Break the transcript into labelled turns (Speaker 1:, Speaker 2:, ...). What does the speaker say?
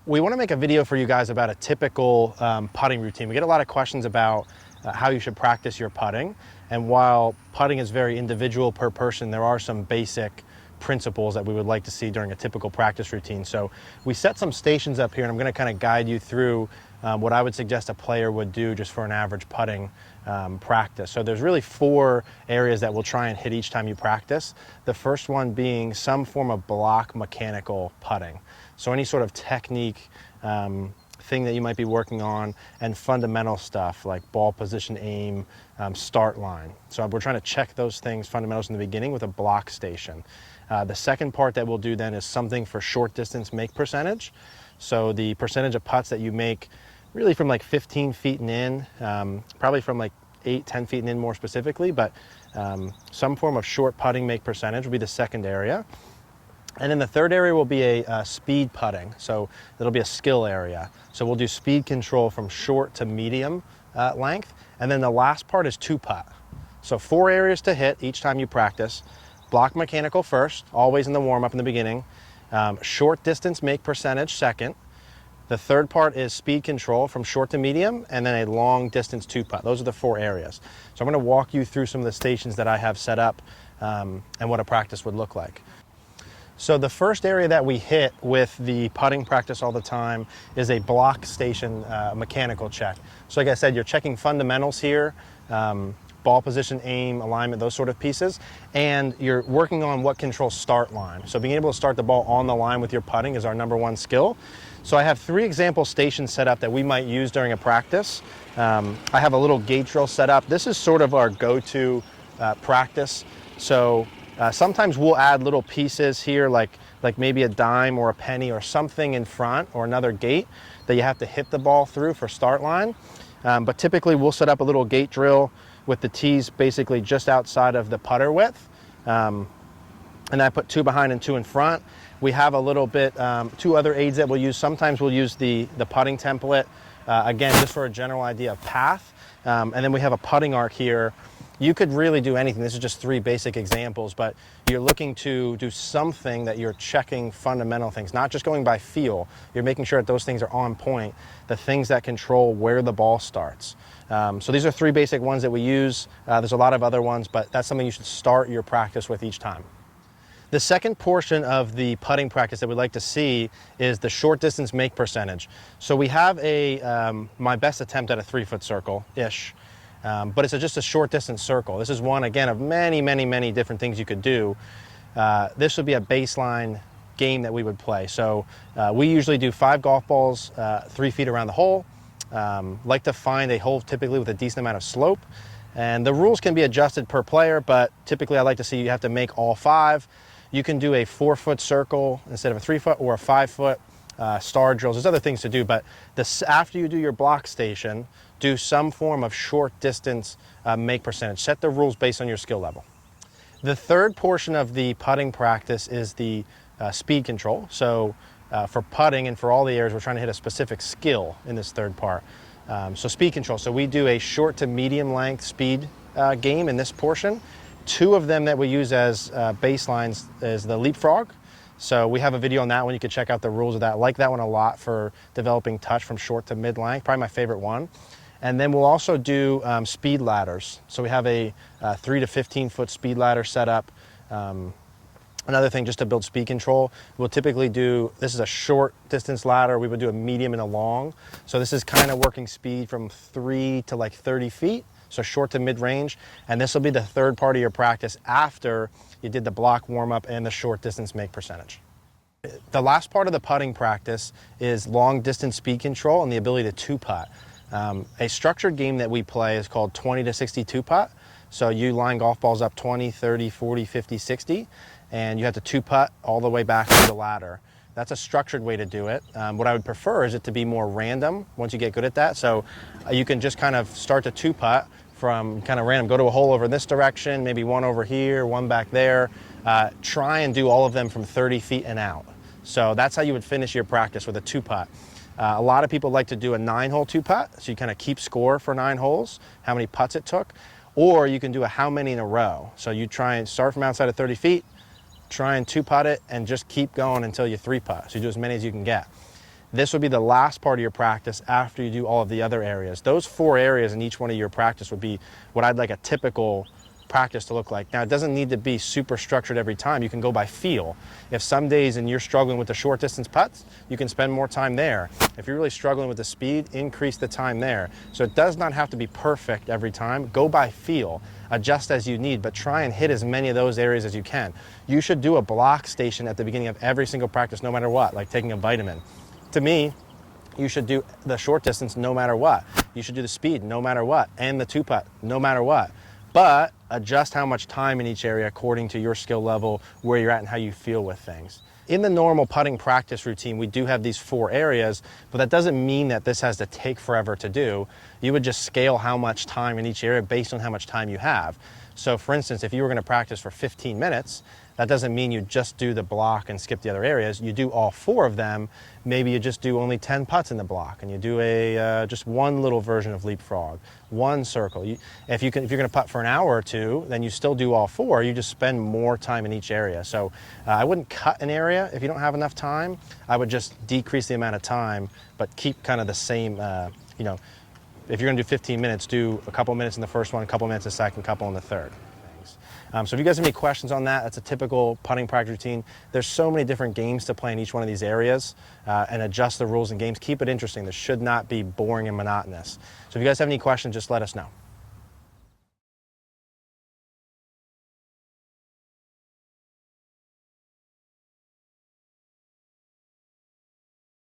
Speaker 1: we want to make a video for you guys about a typical putting routine. We get a lot of questions about how you should practice your putting. And while putting is very individual per person, there are some basic principles that we would like to see during a typical practice routine. So we set some stations up here, and I'm going to kind of guide you through what I would suggest a player would do just for an average putting practice. So there's really 4 areas that we'll try and hit each time you practice. The first one being some form of block mechanical putting. So any sort of technique thing that you might be working on, and fundamental stuff like ball position, aim, start line. So we're trying to check those things, fundamentals in the beginning, with a block station. The second part that we'll do then is something for short distance make percentage. So the percentage of putts that you make really from like 15 feet and in, probably from like 8, 10 feet and in more specifically, but some form of short putting make percentage will be the second area. And then the third area will be a speed putting. So it'll be a skill area. So we'll do speed control from short to medium length. And then the last part is 2-putt. So 4 areas to hit each time you practice. Block mechanical first, always in the warm-up in the beginning. Short distance make percentage second. The third part is speed control from short to medium, and then a long distance 2-putt. Those are the 4 areas. So I'm going to walk you through some of the stations that I have set up and what a practice would look like. So the first area that we hit with the putting practice all the time is a block station mechanical check. So like I said, you're checking fundamentals here, ball position, aim, alignment, those sort of pieces, and you're working on what controls start line. So being able to start the ball on the line with your putting is our #1 skill. So I have 3 example stations set up that we might use during a practice. I have a little gate drill set up. This is sort of our go-to practice. So sometimes we'll add little pieces here, like maybe a dime or a penny or something in front, or another gate that you have to hit the ball through for start line. But typically we'll set up a little gate drill with the tees basically just outside of the putter width. And I put 2 behind and 2 in front. We have a little bit, 2 other aids that we'll use. Sometimes we'll use the putting template, again, just for a general idea of path. And then we have a putting arc here. You could really do anything. This is just 3 basic examples, but you're looking to do something that you're checking fundamental things, not just going by feel. You're making sure that those things are on point, the things that control where the ball starts. So these are 3 basic ones that we use. There's a lot of other ones, but that's something you should start your practice with each time. The second portion of the putting practice that we'd like to see is the short distance make percentage. So we have my best attempt at a 3-foot circle-ish. But it's just a short distance circle. This is one, again, of many, many, many different things you could do. This would be a baseline game that we would play. So we usually do 5 golf balls, 3 feet around the hole. Like to find a hole typically with a decent amount of slope. And the rules can be adjusted per player, but typically I like to see you have to make all 5. You can do a 4-foot circle instead of a 3-foot, or a 5-foot. Star drills, there's other things to do, but after you do your block station, do some form of short distance make percentage. Set the rules based on your skill level. The third portion of the putting practice is the speed control. So for putting and for all the areas, we're trying to hit a specific skill in this third part. So speed control. So we do a short to medium length speed game in this portion. 2 of them that we use as baselines is the leapfrog. So we have a video on that one. You can check out the rules of that. I like that one a lot for developing touch from short to mid length, probably my favorite one. And then we'll also do speed ladders. So we have a 3 to 15-foot speed ladder set up. Another thing just to build speed control, we'll typically do, this is a short distance ladder. We would do a medium and a long. So this is kind of working speed from 3 to like 30 feet. So short to mid range. And this will be the third part of your practice after you did the block warm up and the short distance make percentage. The last part of the putting practice is long distance speed control and the ability to 2-putt. A structured game that we play is called 20 to 60 2-putt. So you line golf balls up 20, 30, 40, 50, 60, and you have to 2-putt all the way back to the ladder. That's a structured way to do it. What I would prefer is it to be more random once you get good at that. So you can just kind of start to 2-putt from kind of random, go to a hole over in this direction, maybe one over here, one back there. Try and do all of them from 30 feet and out. So that's how you would finish your practice with a 2-putt. A lot of people like to do a 9-hole 2-putt, so you kind of keep score for 9 holes, how many putts it took. Or you can do a how many in a row. So you try and start from outside of 30 feet, try and 2-putt it, and just keep going until you 3-putt. So you do as many as you can get. This would be the last part of your practice after you do all of the other areas. Those 4 areas in each one of your practice would be what I'd like a typical practice to look like. Now, it doesn't need to be super structured every time. You can go by feel. If some days and you're struggling with the short distance putts, you can spend more time there. If you're really struggling with the speed, increase the time there. So it does not have to be perfect every time. Go by feel, adjust as you need, but try and hit as many of those areas as you can. You should do a block station at the beginning of every single practice, no matter what, like taking a vitamin. To me, you should do the short distance no matter what. You should do the speed no matter what, and the 2-putt no matter what. But adjust how much time in each area according to your skill level, where you're at, and how you feel with things. In the normal putting practice routine, we do have these 4 areas, but that doesn't mean that this has to take forever to do. You would just scale how much time in each area based on how much time you have. So for instance, if you were going to practice for 15 minutes, that doesn't mean you just do the block and skip the other areas. You do all 4 of them. Maybe you just do only 10 putts in the block, and you do just one little version of leapfrog, one circle. If you're going to putt for an hour or 2, then you still do all 4. You just spend more time in each area. So I wouldn't cut an area if you don't have enough time. I would just decrease the amount of time, but keep kind of the same. If you're going to do 15 minutes, do a couple minutes in the first one, a couple minutes in the second, couple in the third. So if you guys have any questions on that, that's a typical putting practice routine. There's so many different games to play in each one of these areas, and adjust the rules and games. Keep it interesting. This should not be boring and monotonous. So if you guys have any questions, just let us know.